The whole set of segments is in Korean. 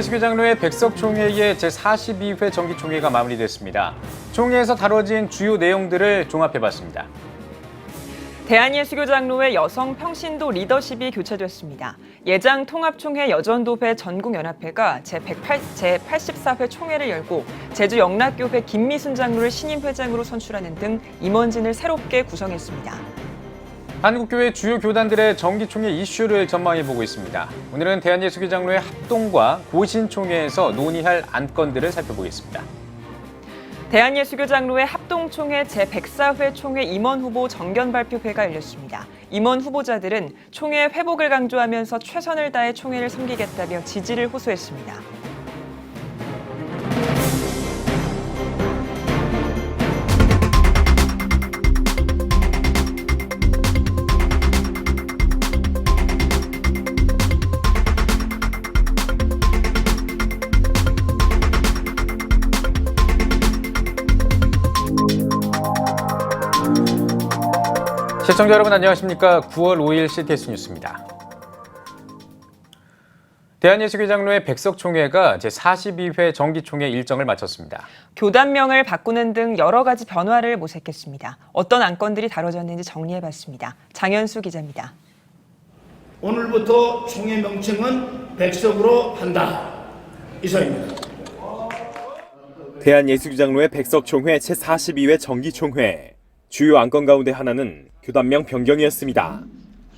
대한예수교 장로회 백석총회의 제42회 정기총회가 마무리됐습니다. 총회에서 다뤄진 주요 내용들을 종합해봤습니다. 대한예수교 장로회 여성 평신도 리더십이 교체됐습니다. 예장 통합총회 여전도회 전국연합회가 제84회 총회를 열고 제주 영락교회 김미순 장로를 신임 회장으로 선출하는 등 임원진을 새롭게 구성했습니다. 한국교회 주요 교단들의 정기총회 이슈를 전망해보고 있습니다. 오늘은 대한예수교 장로회 합동과 고신총회에서 논의할 안건들을 살펴보겠습니다. 대한예수교 장로회 합동총회 제104회 총회 임원 후보 정견 발표회가 열렸습니다. 임원 후보자들은 총회 회복을 강조하면서 최선을 다해 총회를 섬기겠다며 지지를 호소했습니다. 시청자 여러분 안녕하십니까? 9월 5일 CTS 뉴스입니다. 대한예수교 장로회 백석총회가 제42회 정기총회 일정을 마쳤습니다. 교단명을 바꾸는 등 여러 가지 변화를 모색했습니다. 어떤 안건들이 다뤄졌는지 정리해봤습니다. 장현수 기자입니다. 오늘부터 총회 명칭은 백석으로 한다. 이상입니다. 대한예수교 장로회 백석총회 제42회 정기총회. 주요 안건 가운데 하나는 교단명 변경이었습니다.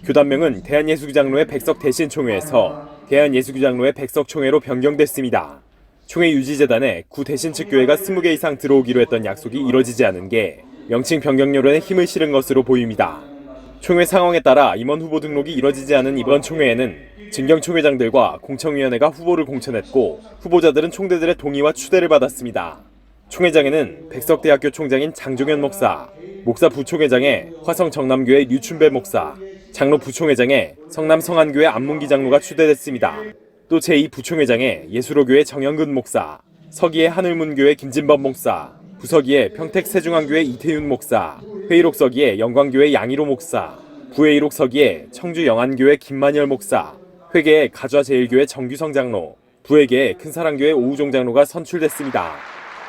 교단명은 대한예수교 장로회 백석 대신총회에서 대한예수교 장로회 백석총회로 변경됐습니다. 총회 유지재단에 구 대신 측 교회가 20개 이상 들어오기로 했던 약속이 이뤄지지 않은 게 명칭 변경 여론에 힘을 실은 것으로 보입니다. 총회 상황에 따라 임원 후보 등록이 이뤄지지 않은 이번 총회에는 진경총회장들과 공청위원회가 후보를 공천했고 후보자들은 총대들의 동의와 추대를 받았습니다. 총회장에는 백석대학교 총장인 장종현 목사, 목사 부총회장에 화성정남교회 류춘배 목사, 장로 부총회장에 성남 성안교회 안문기 장로가 추대됐습니다. 또 제2부총회장에 예수로교회 정영근 목사, 서기의 하늘문교회 김진범 목사, 부서기에 평택세중앙교회 이태윤 목사, 회의록 서기에 영광교회 양희로 목사, 부회의록 서기에 청주영안교회 김만열 목사, 회계에 가좌제일교회 정규성 장로, 부회계에 큰사랑교회 오우종 장로가 선출됐습니다.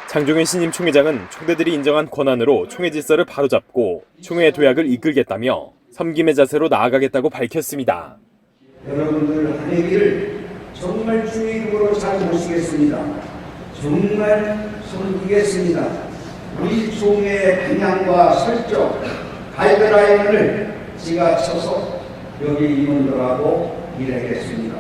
장종현 신임 총회장은 총대들이 인정한 권한으로 총회 질서를 바로잡고 총회의 도약을 이끌겠다며 섬김의 자세로 나아가겠다고 밝혔습니다. 여러분들 한 해기를 정말 주의 깊으로 잘 모시겠습니다. 정말 섬기겠습니다. 우리 총회의 방향과 설정, 가이드라인을 제가 쳐서 여기 임원들하고 일하겠습니다.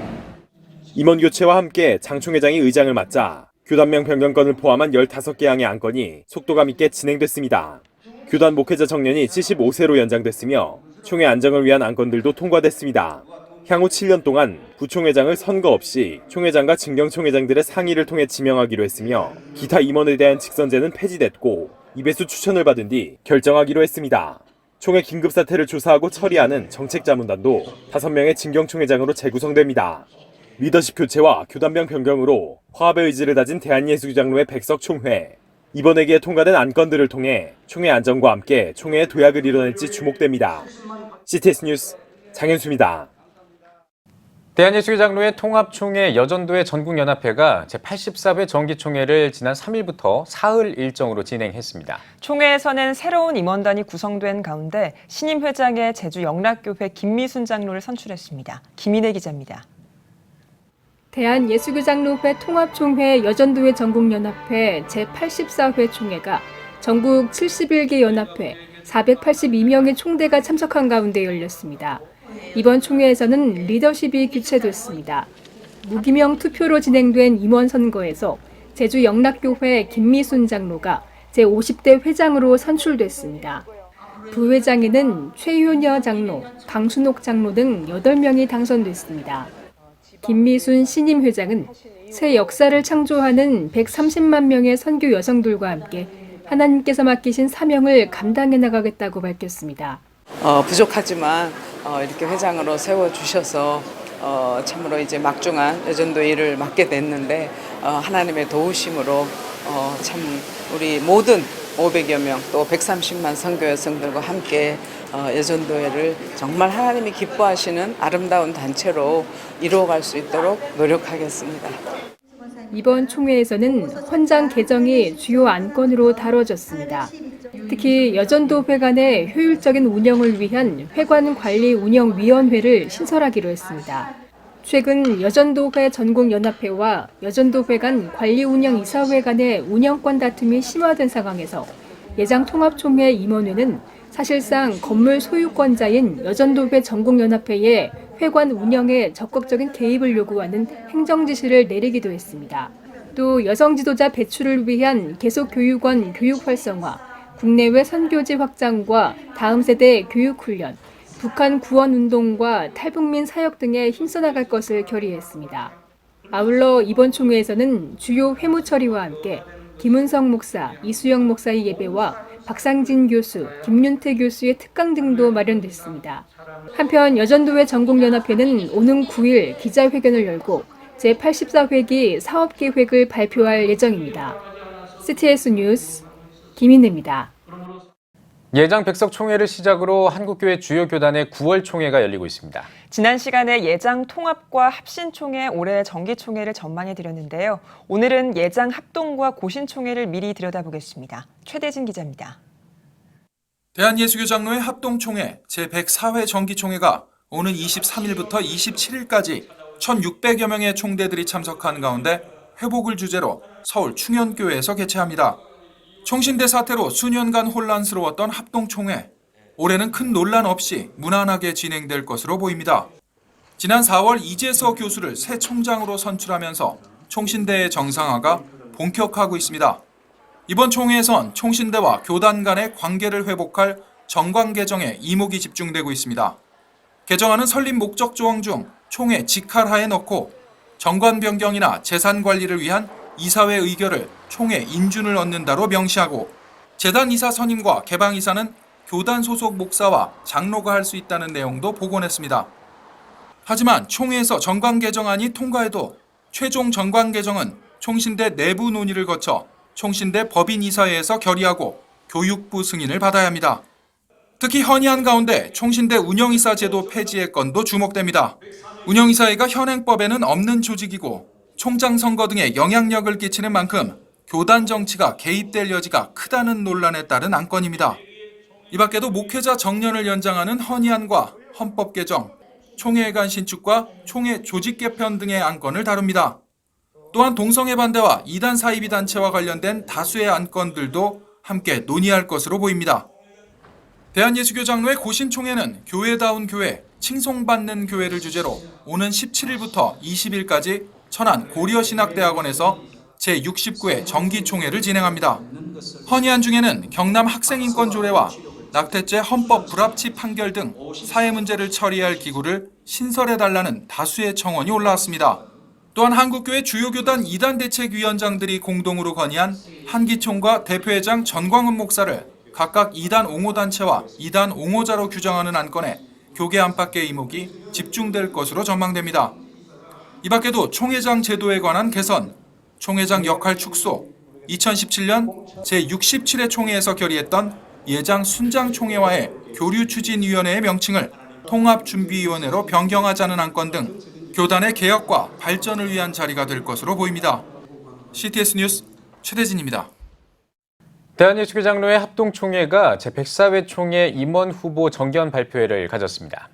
임원 교체와 함께 장 총회장이 의장을 맡자 교단명 변경건을 포함한 15개 항의 안건이 속도감 있게 진행됐습니다. 교단 목회자 정년이 75세로 연장됐으며 총회 안정을 위한 안건들도 통과됐습니다. 향후 7년 동안 부총회장을 선거 없이 총회장과 진경총회장들의 상의를 통해 지명하기로 했으며 기타 임원에 대한 직선제는 폐지됐고 이배수 추천을 받은 뒤 결정하기로 했습니다. 총회 긴급사태를 조사하고 처리하는 정책자문단도 5명의 진경총회장으로 재구성됩니다. 리더십 교체와 교단명 변경으로 화합의 의지를 다진 대한예수교 장로회 백석총회. 이번 회기에 통과된 안건들을 통해 총회 안정과 함께 총회의 도약을 이뤄낼지 주목됩니다. CTS 뉴스 장현수입니다. 대한예수교 장로회 통합총회 여전도회 전국연합회가 제84회 정기총회를 지난 3일부터 사흘 일정으로 진행했습니다. 총회에서는 새로운 임원단이 구성된 가운데 신임 회장에 제주 영락교회 김미순 장로를 선출했습니다. 김인혜 기자입니다. 대한예수교 장로회 통합총회 여전도회 전국연합회 제84회 총회가 전국 71개 연합회 482명의 총대가 참석한 가운데 열렸습니다. 이번 총회에서는 리더십이 교체됐습니다. 무기명 투표로 진행된 임원 선거에서 제주 영락교회 김미순 장로가 제50대 회장으로 선출됐습니다. 부회장에는 최효녀 장로, 강순옥 장로 등 8명이 당선됐습니다. 김미순 신임 회장은 새 역사를 창조하는 130만 명의 선교 여성들과 함께 하나님께서 맡기신 사명을 감당해 나가겠다고 밝혔습니다. 부족하지만 이렇게 회장으로 세워주셔서 참으로 이제 막중한 여전도 일을 맡게 됐는데 하나님의 도우심으로 참 우리 모든 500여 명 또 130만 선교 여성들과 함께 여전도회를 정말 하나님이 기뻐하시는 아름다운 단체로 이루어갈 수 있도록 노력하겠습니다. 이번 총회에서는 헌장 개정이 주요 안건으로 다뤄졌습니다. 특히 여전도회 간의 효율적인 운영을 위한 회관관리운영위원회를 신설하기로 했습니다. 최근 여전도회 전국연합회와 여전도회 간 관리운영이사회 간의 운영권 다툼이 심화된 상황에서 예장통합총회 임원회는 사실상 건물 소유권자인 여전도회 전국연합회의 회관 운영에 적극적인 개입을 요구하는 행정지시를 내리기도 했습니다. 또 여성 지도자 배출을 위한 계속교육원 교육 활성화, 국내외 선교지 확장과 다음 세대 교육훈련, 북한 구원운동과 탈북민 사역 등에 힘써 나갈 것을 결의했습니다. 아울러 이번 총회에서는 주요 회무 처리와 함께 김은성 목사, 이수영 목사의 예배와 박상진 교수, 김윤태 교수의 특강 등도 마련됐습니다. 한편 여전도회 전국연합회는 오는 9일 기자회견을 열고 제84회기 사업계획을 발표할 예정입니다. CTS 뉴스 김인혜입니다. 예장 백석 총회를 시작으로 한국교회 주요 교단의 9월 총회가 열리고 있습니다. 지난 시간에 예장 통합과 합신 총회 올해 정기 총회를 전망해 드렸는데요. 오늘은 예장 합동과 고신 총회를 미리 들여다보겠습니다. 최대진 기자입니다. 대한예수교장로회 합동총회 제104회 정기총회가 오는 23일부터 27일까지 1,600여 명의 총대들이 참석한 가운데 회복을 주제로 서울 충현교회에서 개최합니다. 총신대 사태로 수년간 혼란스러웠던 합동총회. 올해는 큰 논란 없이 무난하게 진행될 것으로 보입니다. 지난 4월 이재서 교수를 새 총장으로 선출하면서 총신대의 정상화가 본격화하고 있습니다. 이번 총회에선 총신대와 교단 간의 관계를 회복할 정관 개정에 이목이 집중되고 있습니다. 개정안은 설립 목적 조항 중 총회 직할하에 넣고 정관 변경이나 재산 관리를 위한 이사회 의결을 총회 인준을 얻는다로 명시하고 재단 이사 선임과 개방 이사는 교단 소속 목사와 장로가 할 수 있다는 내용도 복원했습니다. 하지만 총회에서 정관 개정안이 통과해도 최종 정관 개정은 총신대 내부 논의를 거쳐 총신대 법인이사회에서 결의하고 교육부 승인을 받아야 합니다. 특히 헌의안 가운데 총신대 운영이사 제도 폐지의 건도 주목됩니다. 운영이사회가 현행법에는 없는 조직이고 총장 선거 등에 영향력을 끼치는 만큼 교단 정치가 개입될 여지가 크다는 논란에 따른 안건입니다. 이 밖에도 목회자 정년을 연장하는 헌의안과 헌법 개정, 총회관 신축과 총회 조직 개편 등의 안건을 다룹니다. 또한 동성애 반대와 이단 사이비 단체와 관련된 다수의 안건들도 함께 논의할 것으로 보입니다. 대한예수교장로회 고신총회는 교회다운 교회, 칭송받는 교회를 주제로 오는 17일부터 20일까지 천안 고려신학대학원에서 제69회 정기총회를 진행합니다. 헌의안 중에는 경남 학생인권조례와 낙태죄 헌법 불합치 판결 등 사회 문제를 처리할 기구를 신설해달라는 다수의 청원이 올라왔습니다. 또한 한국교회 주요 교단 이단 대책위원장들이 공동으로 건의한 한기총과 대표회장 전광훈 목사를 각각 이단 옹호단체와 이단 옹호자로 규정하는 안건에 교계 안팎의 이목이 집중될 것으로 전망됩니다. 이 밖에도 총회장 제도에 관한 개선, 총회장 역할 축소, 2017년 제67회 총회에서 결의했던 예장 순장 총회와의 교류추진위원회의 명칭을 통합준비위원회로 변경하자는 안건 등 교단의 개혁과 발전을 위한 자리가 될 것으로 보입니다. CTS 뉴스 최대진입니다. 대한예수교장로회 합동총회가 제104회 총회 임원 후보 정견 발표회를 가졌습니다.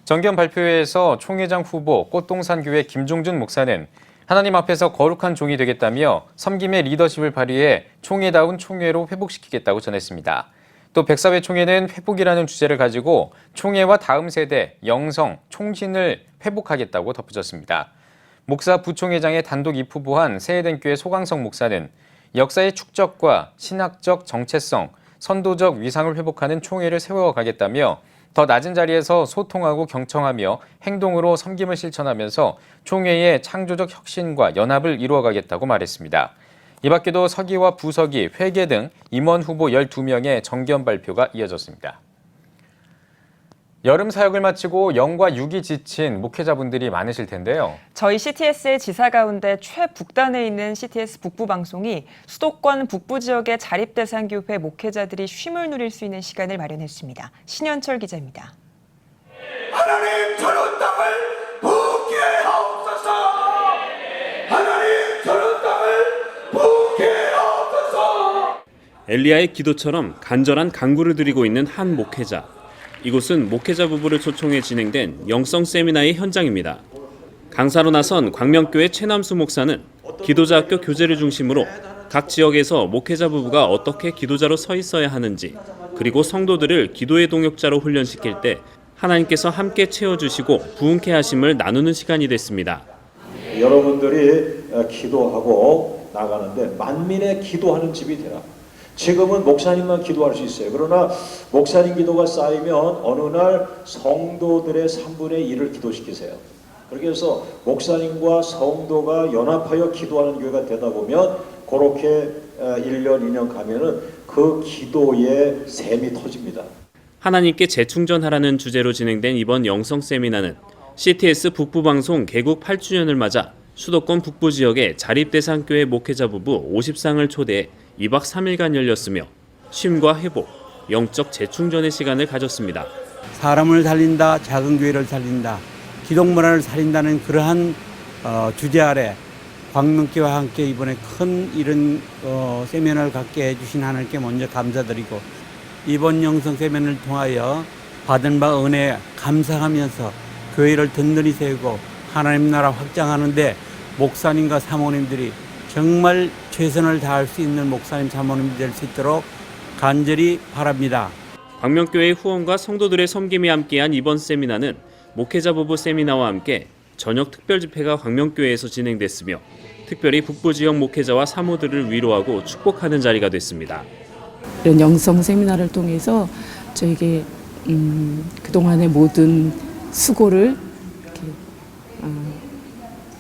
정견 발표회에서 총회장 후보 꽃동산교회 김종준 목사는 하나님 앞에서 거룩한 종이 되겠다며 섬김의 리더십을 발휘해 총회다운 총회로 회복시키겠다고 전했습니다. 또 104회 총회는 회복이라는 주제를 가지고 총회와 다음 세대, 영성, 총신을 회복하겠다고 덧붙였습니다. 목사 부총회장의 단독 입후보한 새해den교회 소강성 목사는 역사의 축적과 신학적 정체성, 선도적 위상을 회복하는 총회를 세워가겠다며 더 낮은 자리에서 소통하고 경청하며 행동으로 섬김을 실천하면서 총회의 창조적 혁신과 연합을 이루어가겠다고 말했습니다. 이 밖에도 서기와 부서기, 회계 등 임원 후보 12명의 정견 발표가 이어졌습니다. 여름 사역을 마치고 영과 육이 지친 목회자분들이 많으실 텐데요. 저희 CTS의 지사 가운데 최북단에 있는 CTS 북부방송이 수도권 북부 지역의 자립대상교회 목회자들이 쉼을 누릴 수 있는 시간을 마련했습니다. 신현철 기자입니다. 하나님 저런 땅을 복귀하옵소서. 엘리야의 기도처럼 간절한 간구를 드리고 있는 한 목회자. 이곳은 목회자 부부를 초청해 진행된 영성 세미나의 현장입니다. 강사로 나선 광명교회 최남수 목사는 기도자 학교 교재를 중심으로 각 지역에서 목회자 부부가 어떻게 기도자로 서 있어야 하는지, 그리고 성도들을 기도의 동역자로 훈련시킬 때 하나님께서 함께 채워주시고 부흥케 하심을 나누는 시간이 됐습니다. 여러분들이 기도하고 나가는데 만민의 기도하는 집이 되라. 지금은 목사님만 기도할 수 있어요. 그러나 목사님 기도가 쌓이면 어느 날 성도들의 3분의 1을 기도시키세요. 그렇게 해서 목사님과 성도가 연합하여 기도하는 교회가 되다 보면 그렇게 1년, 2년 가면은 그 기도의 샘이 터집니다. 하나님께 재충전하라는 주제로 진행된 이번 영성 세미나는 CTS 북부방송 개국 8주년을 맞아 수도권 북부 지역의 자립대상교회 목회자 부부 50상을 초대해 2박 3일간 열렸으며 쉼과 회복, 영적 재충전의 시간을 가졌습니다. 사람을 살린다, 작은 교회를 살린다, 기독문화를 살린다는 그러한 주제 아래 광명교회와 함께 이번에 큰 이런 세미나를 갖게 해주신 하나님께 먼저 감사드리고, 이번 영성 세미나를 통하여 받은 바 은혜에 감사하면서 교회를 든든히 세우고 하나님 나라 확장하는데 목사님과 사모님들이 정말 최선을 다할 수 있는 목사님 사모님이 될 수 있도록 간절히 바랍니다. 광명교회의 후원과 성도들의 섬김이 함께한 이번 세미나는 목회자 부부 세미나와 함께 저녁 특별 집회가 광명교회에서 진행됐으며 특별히 북부 지역 목회자와 사모들을 위로하고 축복하는 자리가 됐습니다. 이런 영성 세미나를 통해서 저에게 그동안의 모든 수고를 이렇게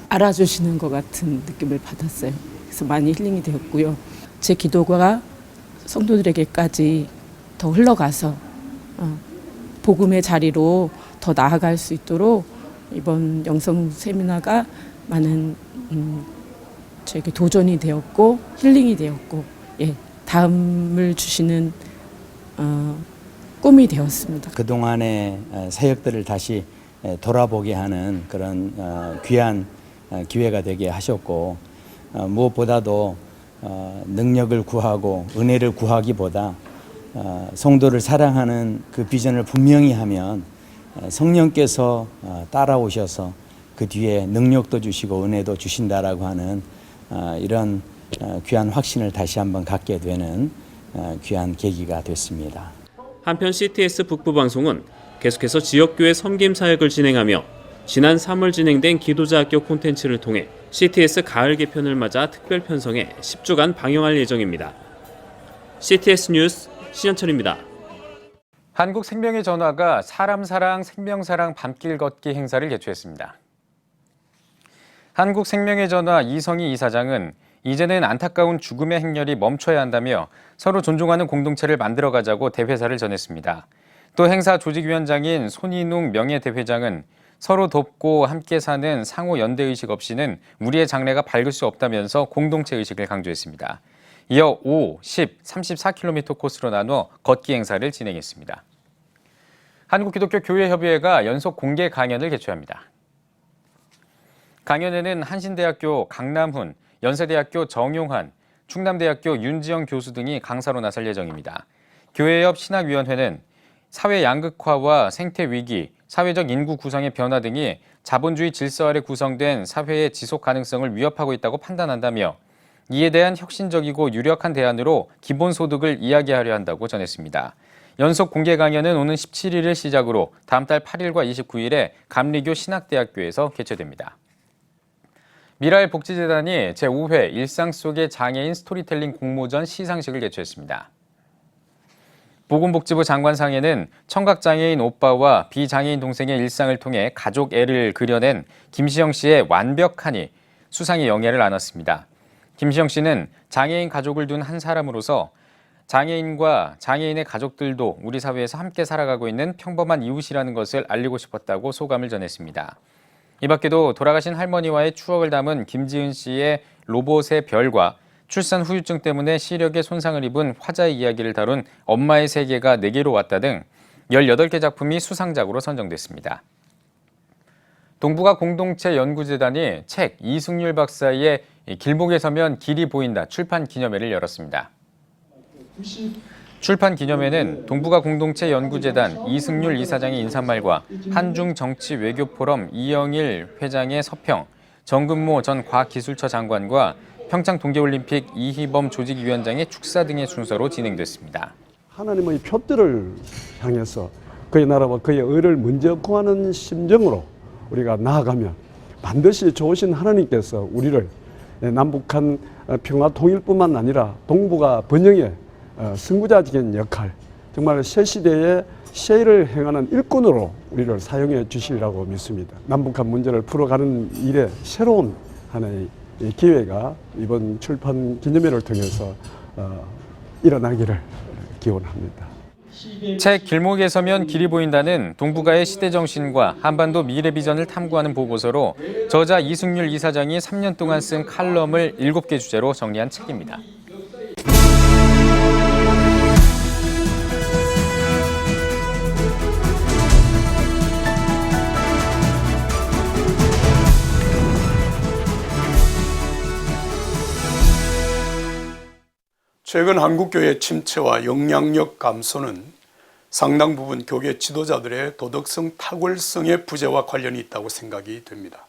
알아주시는 것 같은 느낌을 받았어요. 그래서 많이 힐링이 되었고요. 제 기도가 성도들에게까지 더 흘러가서 복음의 자리로 더 나아갈 수 있도록 이번 영성 세미나가 많은 저에게 도전이 되었고 힐링이 되었고, 다음을 주시는 꿈이 되었습니다. 그동안의 사역들을 다시 돌아보게 하는 그런 귀한 기회가 되게 하셨고, 무엇보다도 능력을 구하고 은혜를 구하기보다 성도를 사랑하는 그 비전을 분명히 하면 성령께서 따라오셔서 그 뒤에 능력도 주시고 은혜도 주신다라고 하는 이런 귀한 확신을 다시 한번 갖게 되는 귀한 계기가 됐습니다. 한편 CTS 북부방송은 계속해서 지역교회 섬김 사역을 진행하며 지난 3월 진행된 기도자학교 콘텐츠를 통해 CTS 가을 개편을 맞아 특별 편성해 10주간 방영할 예정입니다. CTS 뉴스 신현철입니다. 한국생명의 전화가 사람사랑 생명사랑 밤길 걷기 행사를 개최했습니다. 한국생명의 전화 이성희 이사장은 이제는 안타까운 죽음의 행렬이 멈춰야 한다며 서로 존중하는 공동체를 만들어가자고 대회사를 전했습니다. 또 행사 조직위원장인 손인웅 명예대회장은 서로 돕고 함께 사는 상호 연대의식 없이는 우리의 장래가 밝을 수 없다면서 공동체 의식을 강조했습니다. 이어 5, 10, 34km 코스로 나눠 걷기 행사를 진행했습니다. 한국기독교교회협의회가 연속 공개 강연을 개최합니다. 강연에는 한신대학교 강남훈, 연세대학교 정용환, 충남대학교 윤지영 교수 등이 강사로 나설 예정입니다. 교회협 신학위원회는 사회 양극화와 생태 위기, 사회적 인구 구성의 변화 등이 자본주의 질서 아래 구성된 사회의 지속 가능성을 위협하고 있다고 판단한다며 이에 대한 혁신적이고 유력한 대안으로 기본소득을 이야기하려 한다고 전했습니다. 연속 공개 강연은 오는 17일을 시작으로 다음 달 8일과 29일에 감리교 신학대학교에서 개최됩니다. 미랄복지재단이 제5회 일상 속의 장애인 스토리텔링 공모전 시상식을 개최했습니다. 보건복지부 장관상에는 청각장애인 오빠와 비장애인 동생의 일상을 통해 가족 애를 그려낸 김시영 씨의 완벽하니 수상의 영예를 안았습니다. 김시영 씨는 장애인 가족을 둔 한 사람으로서 장애인과 장애인의 가족들도 우리 사회에서 함께 살아가고 있는 평범한 이웃이라는 것을 알리고 싶었다고 소감을 전했습니다. 이 밖에도 돌아가신 할머니와의 추억을 담은 김지은 씨의 로봇의 별과 출산 후유증 때문에 시력에 손상을 입은 화자의 이야기를 다룬 엄마의 세계가 내게로 왔다 등 18개 작품이 수상작으로 선정됐습니다. 동북아 공동체 연구재단이 책 이승률 박사의 길목에 서면 길이 보인다 출판 기념회를 열었습니다. 출판 기념회는 동북아 공동체 연구재단 이승률 이사장의 인사말과 한중 정치 외교 포럼 이영일 회장의 서평, 정근모 전 과학기술처 장관과 평창 동계올림픽 이희범 조직위원장의 축사 등의 순서로 진행됐습니다. 하나님의 표들을 향해서 그의 나라와 그의 의를 먼저 구하는 심정으로 우리가 나아가면 반드시 좋으신 하나님께서 우리를 남북한 평화 통일뿐만 아니라 동북아 번영의 선구자적인 역할, 정말 새 시대의 세일을 행하는 일꾼으로 우리를 사용해 주시리라고 믿습니다. 남북한 문제를 풀어가는 일에 새로운 하나의 기회가 이번 출판 기념회를 통해서 일어나기를 기원합니다. 책 길목에 서면 길이 보인다는 동북아의 시대정신과 한반도 미래 비전을 탐구하는 보고서로 저자 이승률 이사장이 3년 동안 쓴 칼럼을 7개 주제로 정리한 책입니다. 최근 한국교회 침체와 영향력 감소는 상당 부분 교계 지도자들의 도덕성 탁월성의 부재와 관련이 있다고 생각이 됩니다.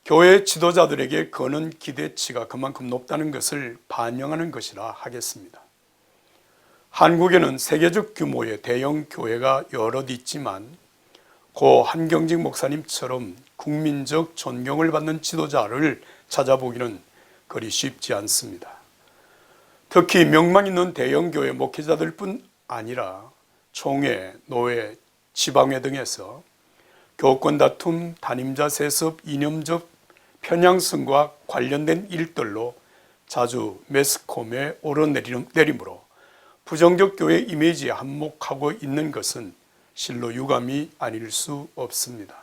교회 지도자들에게 거는 기대치가 그만큼 높다는 것을 반영하는 것이라 하겠습니다. 한국에는 세계적 규모의 대형 교회가 여럿 있지만 고 한경직 목사님처럼 국민적 존경을 받는 지도자를 찾아보기는 그리 쉽지 않습니다. 특히 명망 있는 대형 교회 목회자들뿐 아니라 총회, 노회, 지방회 등에서 교권 다툼, 단임자 세습, 이념적 편향성과 관련된 일들로 자주 매스컴에 오르내림으로 부정적 교회 이미지에 한몫하고 있는 것은 실로 유감이 아닐 수 없습니다.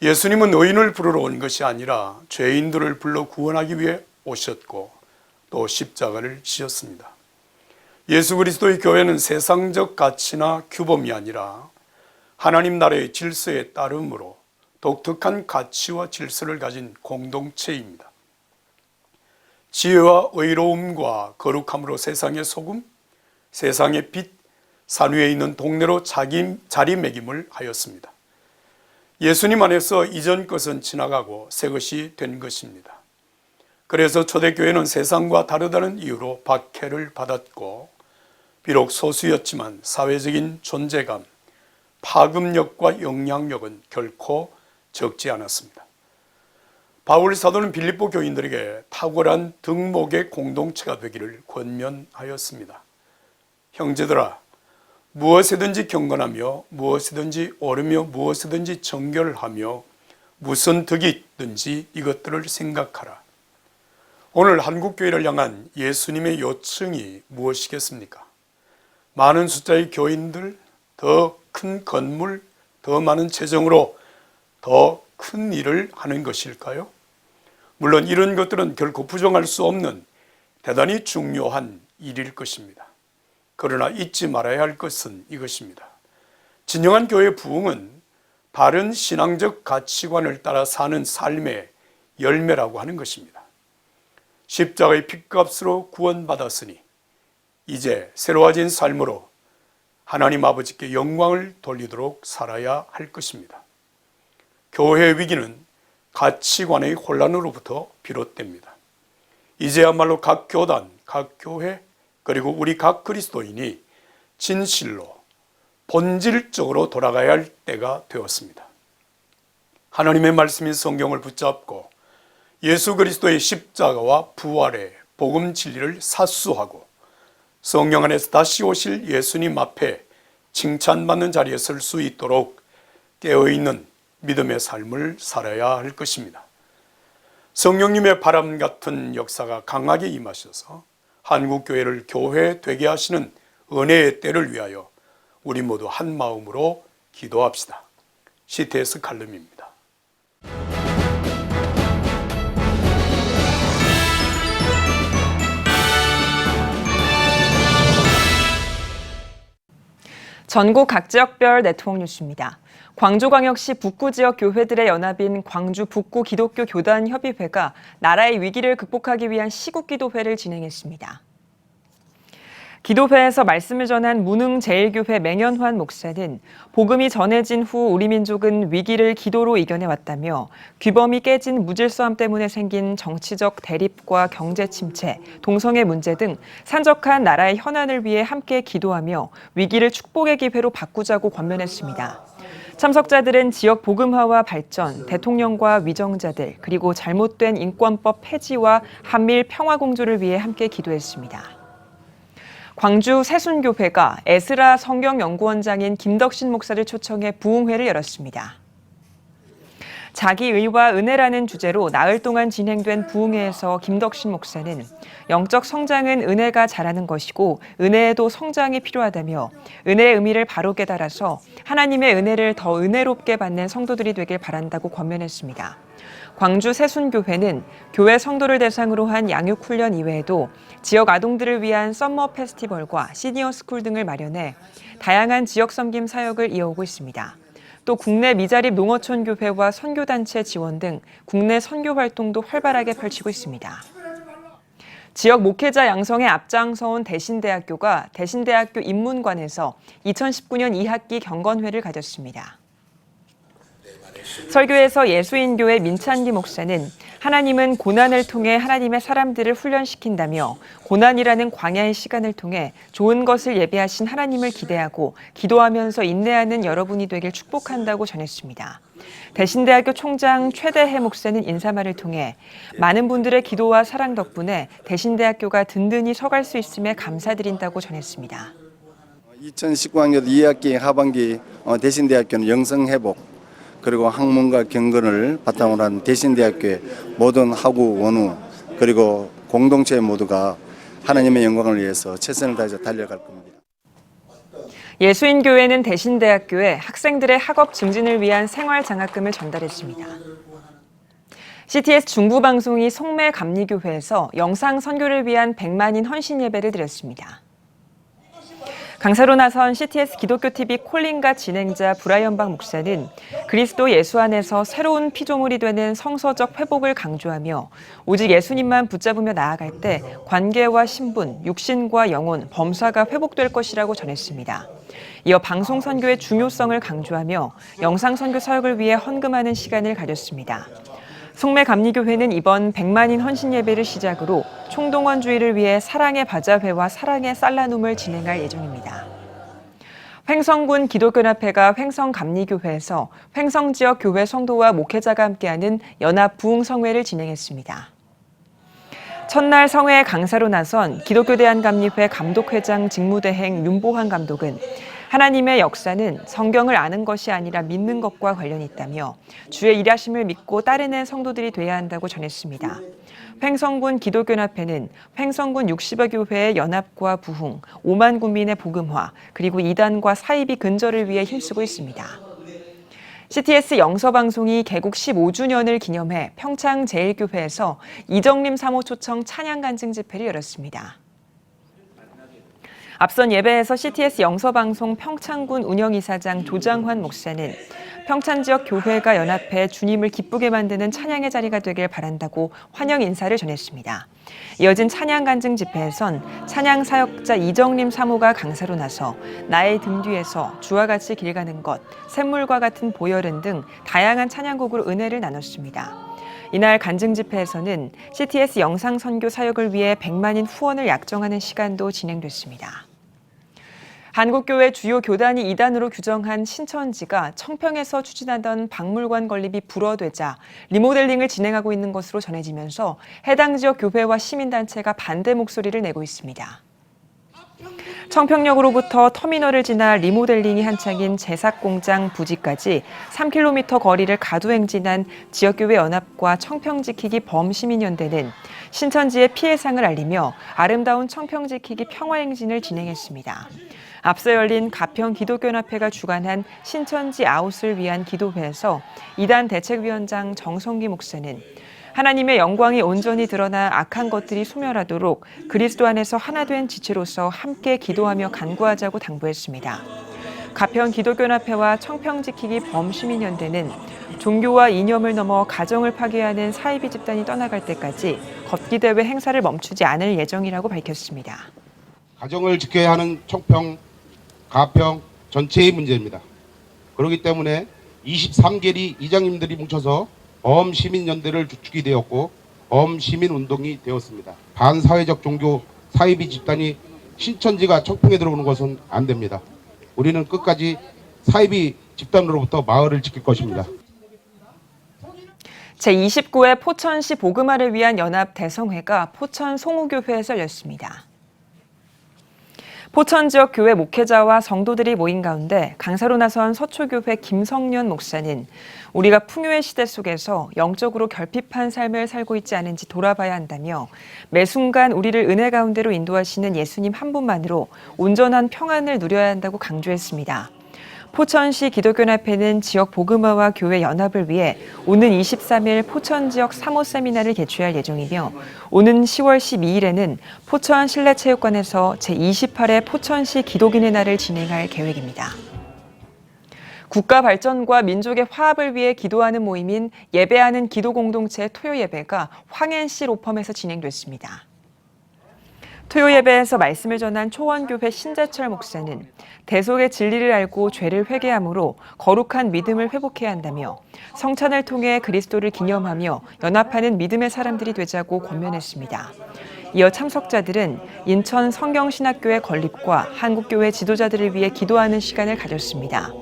예수님은 의인을 부르러 온 것이 아니라 죄인들을 불러 구원하기 위해 오셨고 또 십자가를 지셨습니다. 예수 그리스도의 교회는 세상적 가치나 규범이 아니라 하나님 나라의 질서에 따름으로 독특한 가치와 질서를 가진 공동체입니다. 지혜와 의로움과 거룩함으로 세상의 소금, 세상의 빛, 산 위에 있는 동네로 자리매김을 하였습니다. 예수님 안에서 이전 것은 지나가고 새 것이 된 것입니다. 그래서 초대교회는 세상과 다르다는 이유로 박해를 받았고 비록 소수였지만 사회적인 존재감, 파급력과 영향력은 결코 적지 않았습니다. 바울 사도는 빌립보 교인들에게 탁월한 덕목의 공동체가 되기를 권면하였습니다. 형제들아, 무엇이든지 경건하며 무엇이든지 옳으며 무엇이든지 정결하며 무슨 덕이 있든지 이것들을 생각하라. 오늘 한국교회를 향한 예수님의 요청이 무엇이겠습니까? 많은 숫자의 교인들, 더 큰 건물, 더 많은 재정으로 더 큰 일을 하는 것일까요? 물론 이런 것들은 결코 부정할 수 없는 대단히 중요한 일일 것입니다. 그러나 잊지 말아야 할 것은 이것입니다. 진정한 교회 부흥은 바른 신앙적 가치관을 따라 사는 삶의 열매라고 하는 것입니다. 십자가의 핏값으로 구원받았으니 이제 새로워진 삶으로 하나님 아버지께 영광을 돌리도록 살아야 할 것입니다. 교회의 위기는 가치관의 혼란으로부터 비롯됩니다. 이제야말로 각 교단, 각 교회, 그리고 우리 각 그리스도인이 진실로 본질적으로 돌아가야 할 때가 되었습니다. 하나님의 말씀인 성경을 붙잡고 예수 그리스도의 십자가와 부활의 복음 진리를 사수하고 성령 안에서 다시 오실 예수님 앞에 칭찬받는 자리에 설 수 있도록 깨어있는 믿음의 삶을 살아야 할 것입니다. 성령님의 바람 같은 역사가 강하게 임하셔서 한국교회를 교회 되게 하시는 은혜의 때를 위하여 우리 모두 한 마음으로 기도합시다. CTS 칼럼입니다. 전국 각 지역별 네트워크 뉴스입니다. 광주광역시 북구 지역 교회들의 연합인 광주 북구 기독교 교단 협의회가 나라의 위기를 극복하기 위한 시국기도회를 진행했습니다. 기도회에서 말씀을 전한 무능제일교회 맹연환 목사는 복음이 전해진 후 우리 민족은 위기를 기도로 이겨내왔다며 규범이 깨진 무질서함 때문에 생긴 정치적 대립과 경제 침체, 동성애 문제 등 산적한 나라의 현안을 위해 함께 기도하며 위기를 축복의 기회로 바꾸자고 권면했습니다. 참석자들은 지역 복음화와 발전, 대통령과 위정자들, 그리고 잘못된 인권법 폐지와 한미일 평화 공조를 위해 함께 기도했습니다. 광주 새순교회가 에스라 성경연구원장인 김덕신 목사를 초청해 부흥회를 열었습니다. 자기의와 은혜라는 주제로 나흘 동안 진행된 부흥회에서 김덕신 목사는 영적 성장은 은혜가 자라는 것이고 은혜에도 성장이 필요하다며 은혜의 의미를 바로 깨달아서 하나님의 은혜를 더 은혜롭게 받는 성도들이 되길 바란다고 권면했습니다. 광주 새순교회는 교회 성도를 대상으로 한 양육훈련 이외에도 지역 아동들을 위한 썸머 페스티벌과 시니어 스쿨 등을 마련해 다양한 지역 섬김 사역을 이어오고 있습니다. 또 국내 미자립 농어촌 교회와 선교단체 지원 등 국내 선교 활동도 활발하게 펼치고 있습니다. 지역 목회자 양성에 앞장서온 대신대학교가 대신대학교 인문관에서 2019년 2학기 경건회를 가졌습니다. 설교에서 예수인교회 민찬기 목사는 하나님은 고난을 통해 하나님의 사람들을 훈련시킨다며 고난이라는 광야의 시간을 통해 좋은 것을 예비하신 하나님을 기대하고 기도하면서 인내하는 여러분이 되길 축복한다고 전했습니다. 대신대학교 총장 최대해 목사는 인사말을 통해 많은 분들의 기도와 사랑 덕분에 대신대학교가 든든히 서갈 수 있음에 감사드린다고 전했습니다. 2019학년 2학기 하반기 대신대학교는 영성회복 그리고 학문과 경건을 바탕으로 한 대신대학교의 모든 학우, 원우 그리고 공동체 모두가 하나님의 영광을 위해서 최선을 다해서 달려갈 겁니다. 예수인교회는 대신대학교에 학생들의 학업 증진을 위한 생활장학금을 전달했습니다. CTS 중부방송이 송매감리교회에서 영상 선교를 위한 100만인 헌신 예배를 드렸습니다. 강사로 나선 CTS 기독교TV 콜링가 진행자 브라이언박 목사는 그리스도 예수 안에서 새로운 피조물이 되는 성서적 회복을 강조하며 오직 예수님만 붙잡으며 나아갈 때 관계와 신분, 육신과 영혼, 범사가 회복될 것이라고 전했습니다. 이어 방송 선교의 중요성을 강조하며 영상 선교 사역을 위해 헌금하는 시간을 가졌습니다. 송매감리교회는 이번 100만인 헌신 예배를 시작으로 총동원주의를 위해 사랑의 바자회와 사랑의 쌀라눔을 진행할 예정입니다. 횡성군 기독연합회가 횡성감리교회에서 횡성 지역 교회 성도와 목회자가 함께하는 연합 부흥성회를 진행했습니다. 첫날 성회에 강사로 나선 기독교대한감리회 감독회장 직무대행 윤보환 감독은 하나님의 역사는 성경을 아는 것이 아니라 믿는 것과 관련이 있다며 주의 일하심을 믿고 따르는 성도들이 돼야 한다고 전했습니다. 횡성군 기독연합회는 횡성군 60여 교회의 연합과 부흥, 5만 군민의 복음화, 그리고 이단과 사이비 근절을 위해 힘쓰고 있습니다. CTS 영서방송이 개국 15주년을 기념해 평창제일교회에서 이정림 사모 초청 찬양간증 집회를 열었습니다. 앞선 예배에서 CTS 영서방송 평창군 운영이사장 조장환 목사는 평창 지역 교회가 연합해 주님을 기쁘게 만드는 찬양의 자리가 되길 바란다고 환영 인사를 전했습니다. 이어진 찬양 간증 집회에선 찬양 사역자 이정림 사모가 강사로 나서 나의 등 뒤에서 주와 같이 길 가는 것, 샘물과 같은 보혈은 등 다양한 찬양곡으로 은혜를 나눴습니다. 이날 간증 집회에서는 CTS 영상 선교 사역을 위해 100만인 후원을 약정하는 시간도 진행됐습니다. 한국교회 주요 교단이 이단으로 규정한 신천지가 청평에서 추진하던 박물관 건립이 불허되자 리모델링을 진행하고 있는 것으로 전해지면서 해당 지역 교회와 시민단체가 반대 목소리를 내고 있습니다. 청평역으로부터 터미널을 지나 리모델링이 한창인 제삭공장 부지까지 3km 거리를 가두행진한 지역교회 연합과 청평지키기 범시민연대는 신천지의 피해상을 알리며 아름다운 청평지키기 평화행진을 진행했습니다. 앞서 열린 가평 기독교연합회가 주관한 신천지 아웃을 위한 기도회에서 이단 대책위원장 정성기 목사는 하나님의 영광이 온전히 드러나 악한 것들이 소멸하도록 그리스도 안에서 하나 된 지체로서 함께 기도하며 간구하자고 당부했습니다. 가평 기독교연합회와 청평지키기 범시민연대는 종교와 이념을 넘어 가정을 파괴하는 사이비 집단이 떠나갈 때까지 걷기대회 행사를 멈추지 않을 예정이라고 밝혔습니다. 가정을 지켜야 하는 총평, 가평 전체의 문제입니다. 그렇기 때문에 23개리 이장님들이 뭉쳐서 범시민연대를 주축이 되었고 범시민운동이 되었습니다. 반사회적 종교 사이비 집단이 신천지가 청평에 들어오는 것은 안 됩니다. 우리는 끝까지 사이비 집단으로부터 마을을 지킬 것입니다. 제29회 포천시 복음화를 위한 연합 대성회가 포천 송우교회에서 열렸습니다. 포천 지역 교회 목회자와 성도들이 모인 가운데 강사로 나선 서초교회 김성년 목사는 우리가 풍요의 시대 속에서 영적으로 결핍한 삶을 살고 있지 않은지 돌아봐야 한다며 매 순간 우리를 은혜 가운데로 인도하시는 예수님 한 분만으로 온전한 평안을 누려야 한다고 강조했습니다. 포천시 기독교연합회는 지역 복음화와 교회 연합을 위해 오는 23일 포천 지역 3호 세미나를 개최할 예정이며 오는 10월 12일에는 포천 실내체육관에서 제28회 포천시 기독인의 날을 진행할 계획입니다. 국가 발전과 민족의 화합을 위해 기도하는 모임인 예배하는 기도공동체 토요예배가 황해시 로펌에서 진행됐습니다. 토요예배에서 말씀을 전한 초원교회 신재철 목사는 대속의 진리를 알고 죄를 회개함으로 거룩한 믿음을 회복해야 한다며 성찬을 통해 그리스도를 기념하며 연합하는 믿음의 사람들이 되자고 권면했습니다. 이어 참석자들은 인천 성경신학교의 건립과 한국교회 지도자들을 위해 기도하는 시간을 가졌습니다.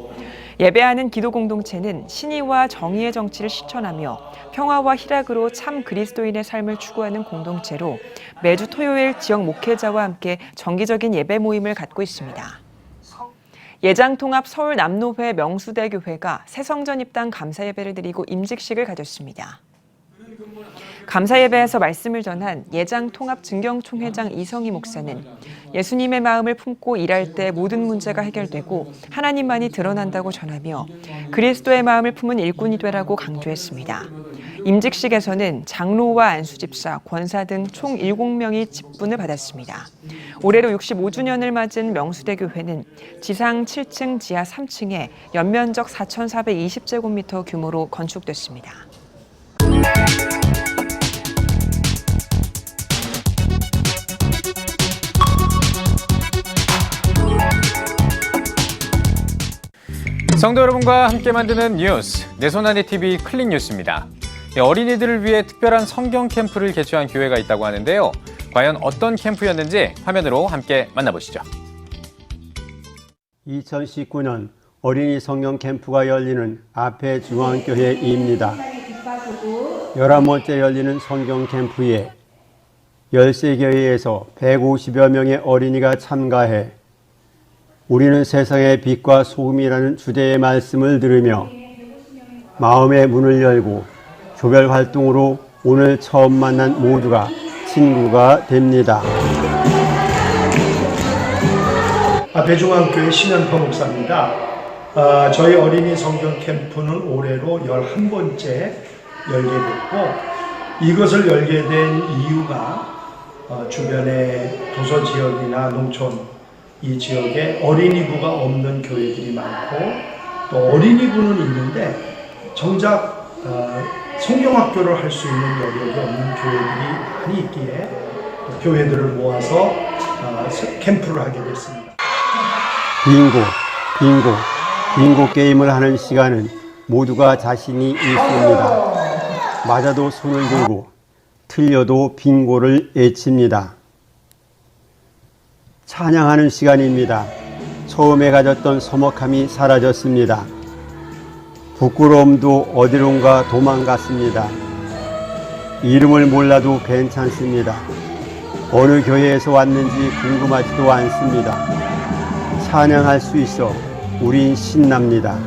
예배하는 기도공동체는 신의와 정의의 정치를 실천하며 평화와 희락으로 참 그리스도인의 삶을 추구하는 공동체로 매주 토요일 지역 목회자와 함께 정기적인 예배 모임을 갖고 있습니다. 예장통합 서울 남로회 명수대교회가 새성전 입당 감사예배를 드리고 임직식을 가졌습니다. 감사예배에서 말씀을 전한 예장통합 증경총회장 이성희 목사는 예수님의 마음을 품고 일할 때 모든 문제가 해결되고 하나님만이 드러난다고 전하며 그리스도의 마음을 품은 일꾼이 되라고 강조했습니다. 임직식에서는 장로와 안수집사, 권사 등 총 7명이 직분을 받았습니다. 올해로 65주년을 맞은 명수대교회는 지상 7층, 지하 3층에 연면적 4,420제곱미터 규모로 건축됐습니다. 성도 여러분과 함께 만드는 뉴스, 내손안에 TV 클릭 뉴스입니다. 어린이들을 위해 특별한 성경 캠프를 개최한 교회가 있다고 하는데요. 과연 어떤 캠프였는지 화면으로 함께 만나보시죠. 2019년 어린이 성경 캠프가 열리는 앞에 중앙교회입니다. 11번째 열리는 성경 캠프에 13교회에서 150여 명의 어린이가 참가해 우리는 세상의 빛과 소금이라는 주제의 말씀을 들으며 마음의 문을 열고 조별 활동으로 오늘 처음 만난 모두가 친구가 됩니다. 대중앙교회 심연파 목사입니다. 저희 어린이 성경 캠프는 올해로 11번째 열게 됐고 이것을 열게 된 이유가 주변의 도서 지역이나 농촌 이 지역에 어린이부가 없는 교회들이 많고 또 어린이부는 있는데 정작 성경학교를 할 수 있는 여력이 없는 교회들이 많이 있기에 교회들을 모아서 캠프를 하게 됐습니다. 빙고 게임을 하는 시간은 모두가 자신이 있습니다. 맞아도 손을 들고 틀려도 빙고를 외칩니다. 찬양하는 시간입니다. 처음에 가졌던 서먹함이 사라졌습니다. 부끄러움도 어디론가 도망갔습니다. 이름을 몰라도 괜찮습니다. 어느 교회에서 왔는지 궁금하지도 않습니다. 찬양할 수 있어 우린 신납니다.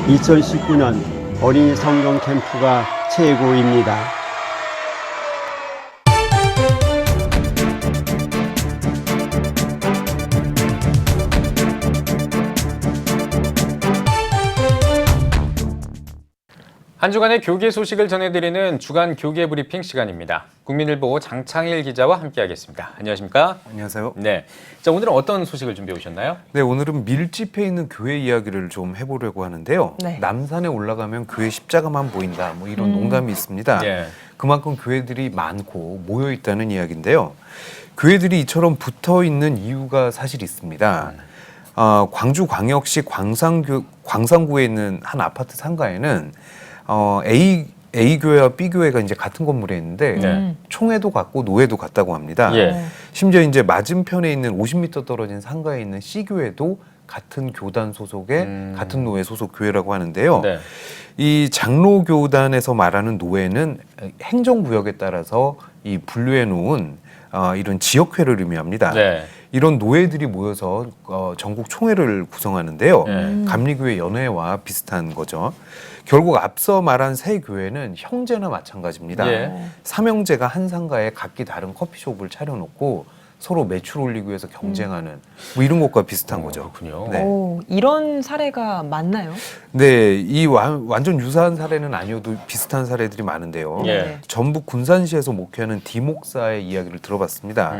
2019년 어린이 성경 캠프가 최고입니다. 한 주간의 교계 소식을 전해드리는 주간 교계 브리핑 시간입니다. 국민일보 장창일 기자와 함께하겠습니다. 안녕하십니까? 안녕하세요. 네, 자 오늘은 어떤 소식을 준비해 오셨나요? 네, 오늘은 밀집해 있는 교회 이야기를 좀 해보려고 하는데요. 네. 남산에 올라가면 교회 십자가만 보인다, 뭐 이런 농담이 있습니다. 예. 그만큼 교회들이 많고 모여 있다는 이야기인데요. 교회들이 이처럼 붙어 있는 이유가 사실 있습니다. 광주광역시 광산구에 있는 한 아파트 상가에는 A 교회와 B 교회가 이제 같은 건물에 있는데 총회도 같고 노회도 같다고 합니다. 예. 심지어 이제 맞은편에 있는 50m 떨어진 상가에 있는 C 교회도 같은 교단 소속의 같은 노회 소속 교회라고 하는데요. 네. 이 장로교단에서 말하는 노회는 행정구역에 따라서 이 분류해 놓은 이런 지역회를 의미합니다. 네. 이런 노회들이 모여서 전국 총회를 구성하는데요. 네. 감리교회 연회와 비슷한 거죠. 결국 앞서 말한 세 교회는 형제나 마찬가지입니다. 예. 삼형제가 한 상가에 각기 다른 커피숍을 차려놓고 서로 매출 올리기 위해서 경쟁하는 뭐 이런 것과 비슷한 거죠. 그렇군요. 네. 이런 사례가 많나요? 네, 이 완전 유사한 사례는 아니어도 비슷한 사례들이 많은데요. 예. 전북 군산시에서 목회하는 디 목사의 이야기를 들어봤습니다.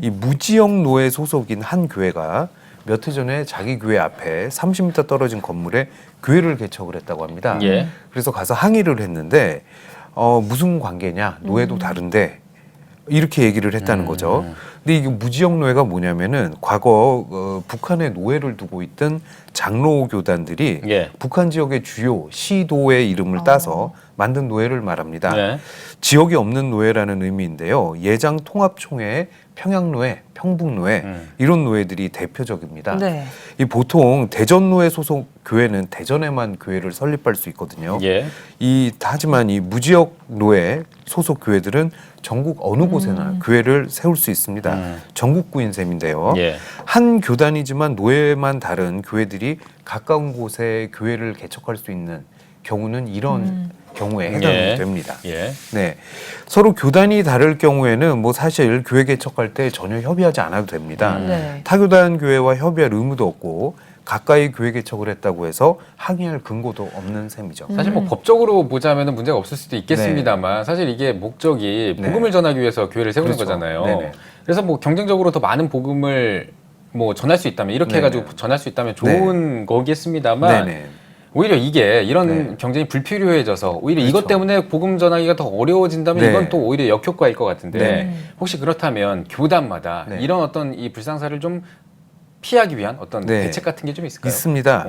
이 무지역 노회 소속인 한 교회가 몇 해 전에 자기 교회 앞에 30m 떨어진 건물에 교회를 개척을 했다고 합니다. 예. 그래서 가서 항의를 했는데 무슨 관계냐? 노회도 다른데 이렇게 얘기를 했다는 거죠. 근데 이게 무지역 노회가 뭐냐면은 과거 북한에 노회를 두고 있던 장로 교단들이 예. 북한 지역의 주요 시도의 이름을 따서 만든 노회를 말합니다. 네. 지역이 없는 노회라는 의미인데요. 예장 통합총회, 평양노회, 평북노회 이런 노회들이 대표적입니다. 네. 이 보통 대전노회 소속 교회는 대전에만 교회를 설립할 수 있거든요. 예. 하지만 이 무지역 노회 소속 교회들은 전국 어느 곳에나 교회를 세울 수 있습니다. 전국구인 셈인데요. 예. 한 교단이지만 노회만 다른 교회들이 가까운 곳에 교회를 개척할 수 있는 경우는 이런 경우에 해당이 예. 됩니다. 예. 네, 서로 교단이 다를 경우에는 뭐 사실 교회 개척할 때 전혀 협의하지 않아도 됩니다. 네. 타교단 교회와 협의할 의무도 없고 가까이 교회 개척을 했다고 해서 항의할 근거도 없는 셈이죠. 사실 뭐 법적으로 보자면 문제가 없을 수도 있겠습니다만 사실 이게 목적이 복음을 전하기 위해서 교회를 세우는 그렇죠. 거잖아요. 네네. 그래서 뭐 경쟁적으로 더 많은 복음을 뭐 전할 수 있다면 이렇게 네네. 해가지고 전할 수 있다면 좋은 거겠습니다만 네네. 오히려 이게 이런 경쟁이 불필요해져서 오히려 이것 때문에 복음 전하기가 더 어려워진다면 네. 이건 또 오히려 역효과일 것 같은데 네. 혹시 그렇다면 교단마다 네. 이런 어떤 이 불상사를 좀 피하기 위한 어떤 네. 대책 같은 게 좀 있을까요? 있습니다.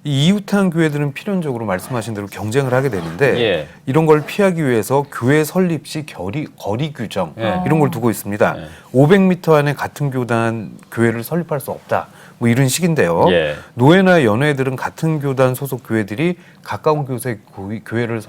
이 이웃한 교회들은 필연적으로 말씀하신 대로 경쟁을 하게 되는데 예. 이런 걸 피하기 위해서 교회 설립 시 거리 규정 예. 이런 걸 두고 있습니다. 500m 안에 같은 교단 교회를 설립할 수 없다. 뭐 이런 식인데요. 예. 노회나 연회들은 같은 교단 소속 교회들이 가까운 곳에 교회를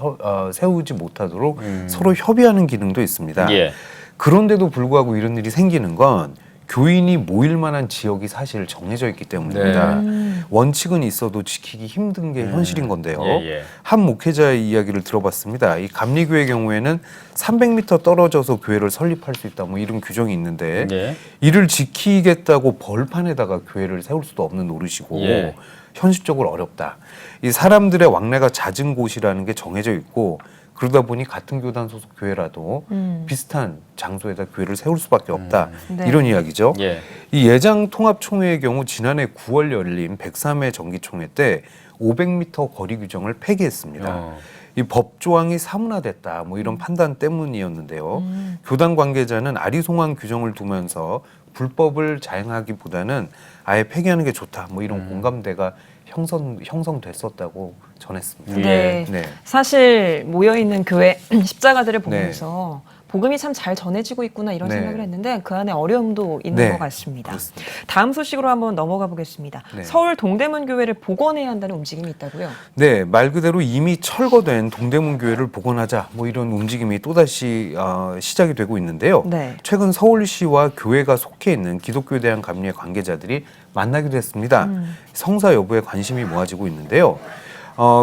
세우지 못하도록 서로 협의하는 기능도 있습니다. 예. 그런데도 불구하고 이런 일이 생기는 건 교인이 모일 만한 지역이 사실 정해져 있기 때문입니다. 원칙은 있어도 지키기 힘든 게 현실인 건데요. 예. 한 목회자의 이야기를 들어봤습니다. 이 감리교의 경우에는 300m 떨어져서 교회를 설립할 수 있다 뭐 이런 규정이 있는데 예. 이를 지키겠다고 벌판에다가 교회를 세울 수도 없는 노릇이고 예. 현실적으로 어렵다. 이 사람들의 왕래가 잦은 곳이라는 게 정해져 있고 그러다 보니 같은 교단 소속 교회라도 비슷한 장소에다 교회를 세울 수밖에 없다. 네. 이런 이야기죠. 예. 이 예장 통합총회의 경우 지난해 9월 열린 103회 정기총회 때 500m 거리 규정을 폐기했습니다. 이 법 조항이 사문화됐다. 뭐 이런 판단 때문이었는데요. 교단 관계자는 아리송한 규정을 두면서 불법을 자행하기보다는 아예 폐기하는 게 좋다. 뭐 이런 공감대가 형성됐었다고 전했습니다. 네. 네. 사실 모여있는 교회 십자가들을 보면서 복음이 참 잘 전해지고 있구나 이런 생각을 했는데 그 안에 어려움도 있는 것 같습니다. 그렇습니다. 다음 소식으로 한번 넘어가 보겠습니다. 네. 서울 동대문 교회를 복원해야 한다는 움직임이 있다고요? 네, 말 그대로 이미 철거된 동대문 교회를 복원하자 뭐 이런 움직임이 또다시 시작이 되고 있는데요. 네. 최근 서울시와 교회가 속해 있는 기독교에 대한 감리의 관계자들이 만나기도 했습니다. 성사 여부에 관심이 모아지고 있는데요.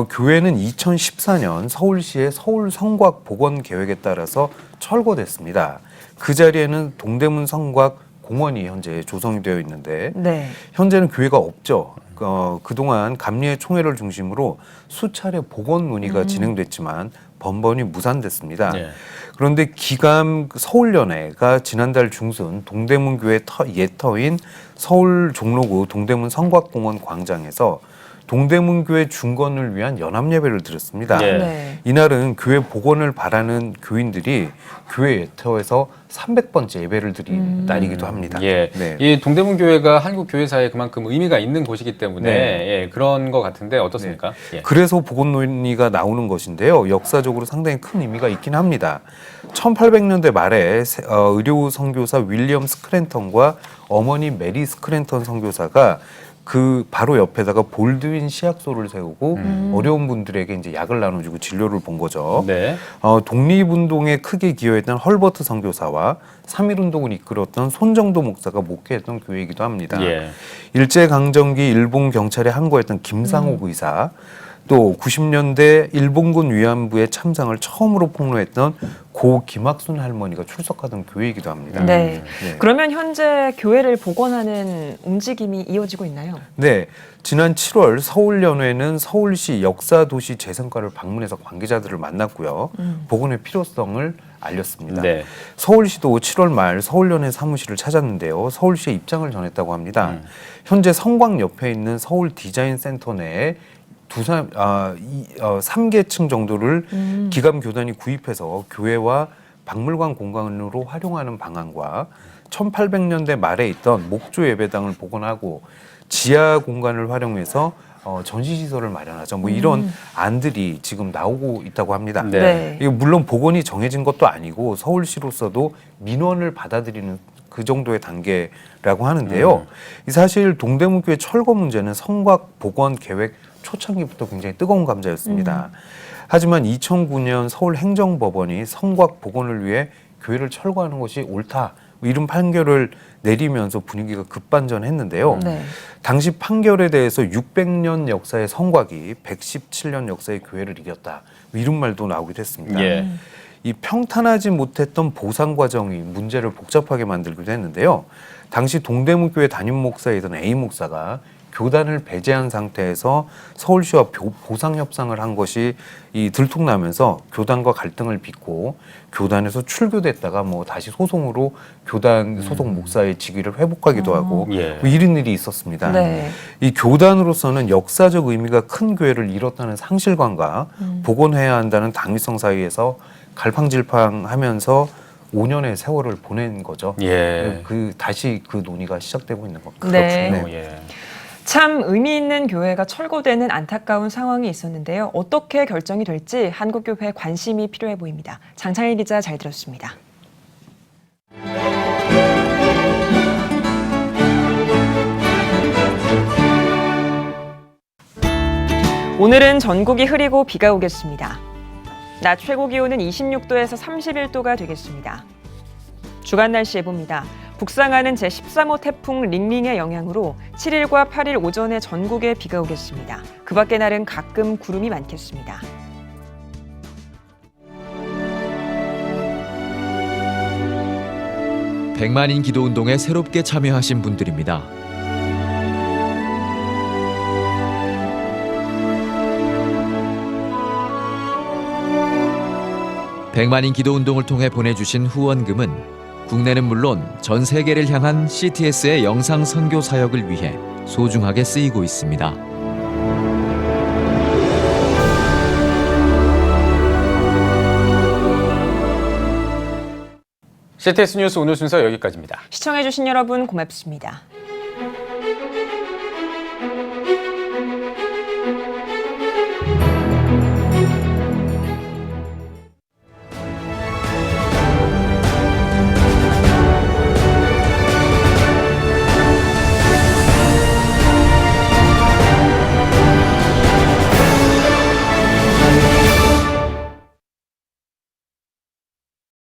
교회는 2014년 서울시의 서울 성곽 복원 계획에 따라서 철거됐습니다. 그 자리에는 동대문 성곽 공원이 현재 조성이 되어 있는데 현재는 교회가 없죠. 그동안 감리의 총회를 중심으로 수차례 복원 논의가 진행됐지만 번번이 무산됐습니다. 그런데 기감 서울연회가 지난달 중순 동대문 교회 옛터인 서울 종로구 동대문 성곽공원 광장에서 동대문교회 중건을 위한 연합예배를 드렸습니다. 네. 이날은 교회 복원을 바라는 교인들이 교회 예터에서 300번째 예배를 드린 날이기도 합니다. 예. 네. 이 동대문 교회가 한국 교회사에 그만큼 의미가 있는 곳이기 때문에 네. 예, 그런 것 같은데 어떻습니까? 예. 그래서 복원 논의가 나오는 것인데요. 역사적으로 상당히 큰 의미가 있긴 합니다. 1800년대 말에 의료 선교사 윌리엄 스크랜턴과 어머니 메리 스크랜턴 선교사가 그 바로 옆에다가 볼드윈 시약소를 세우고 어려운 분들에게 이제 약을 나눠주고 진료를 본 거죠. 네. 독립운동에 크게 기여했던 헐버트 선교사와 3.1운동을 이끌었던 손정도 목사가 목회했던 교회이기도 합니다. 예. 일제강점기 일본 경찰에 항거했던 김상옥 의사, 또 90년대 일본군 위안부의 참상을 처음으로 폭로했던 고 김학순 할머니가 출석하던 교회이기도 합니다. 네. 네. 그러면 현재 교회를 복원하는 움직임이 이어지고 있나요? 네, 지난 7월 서울연회는 서울시 역사도시 재생과를 방문해서 관계자들을 만났고요. 복원의 필요성을 알렸습니다. 네. 서울시도 7월 말 서울연회 사무실을 찾았는데요. 서울시의 입장을 전했다고 합니다. 현재 성곽 옆에 있는 서울 디자인센터 내에 3계층 정도를 기감 교단이 구입해서 교회와 박물관 공간으로 활용하는 방안과 1800년대 말에 있던 목조 예배당을 복원하고 지하 공간을 활용해서 전시시설을 마련하자 뭐 이런 안들이 지금 나오고 있다고 합니다. 네. 이게 물론 복원이 정해진 것도 아니고 서울시로서도 민원을 받아들이는 그 정도의 단계라고 하는데요. 사실 동대문교회 철거 문제는 성곽 복원 계획 초창기부터 굉장히 뜨거운 감자였습니다. 하지만 2009년 서울행정법원이 성곽 복원을 위해 교회를 철거하는 것이 옳다, 이런 판결을 내리면서 분위기가 급반전했는데요. 네. 당시 판결에 대해서 600년 역사의 성곽이 117년 역사의 교회를 이겼다, 이런 말도 나오기도 했습니다. 예. 이 평탄하지 못했던 보상 과정이 문제를 복잡하게 만들기도 했는데요. 당시 동대문교회 담임 목사이던 A 목사가 교단을 배제한 상태에서 서울시와 보상 협상을 한 것이 들통나면서 교단과 갈등을 빚고 교단에서 출교됐다가 뭐 다시 소송으로 교단 소속 목사의 직위를 회복하기도 하고 예. 뭐 이런 일이 있었습니다. 네. 이 교단으로서는 역사적 의미가 큰 교회를 잃었다는 상실감과 복원해야 한다는 당위성 사이에서 갈팡질팡하면서 5년의 세월을 보낸 거죠. 예. 다시 그 논의가 시작되고 있는 겁니다. 네. 그렇군요. 예. 참 의미 있는 교회가 철거되는 안타까운 상황이 있었는데요. 어떻게 결정이 될지 한국교회에 관심이 필요해 보입니다. 장창일 기자 잘 들었습니다. 오늘은 전국이 흐리고 비가 오겠습니다. 낮 최고 기온은 26도에서 31도가 되겠습니다. 주간 날씨 예보입니다. 북상하는 제13호 태풍 링링의 영향으로 7일과 8일 오전에 전국에 비가 오겠습니다. 그 밖의 날은 가끔 구름이 많겠습니다. 백만인 기도운동에 새롭게 참여하신 분들입니다. 백만인 기도운동을 통해 보내주신 후원금은 국내는 물론 전 세계를 향한 CTS의 영상 선교 사역을 위해 소중하게 쓰이고 있습니다. CTS 뉴스 오늘 순서 여기까지입니다. 시청해주신 여러분 고맙습니다.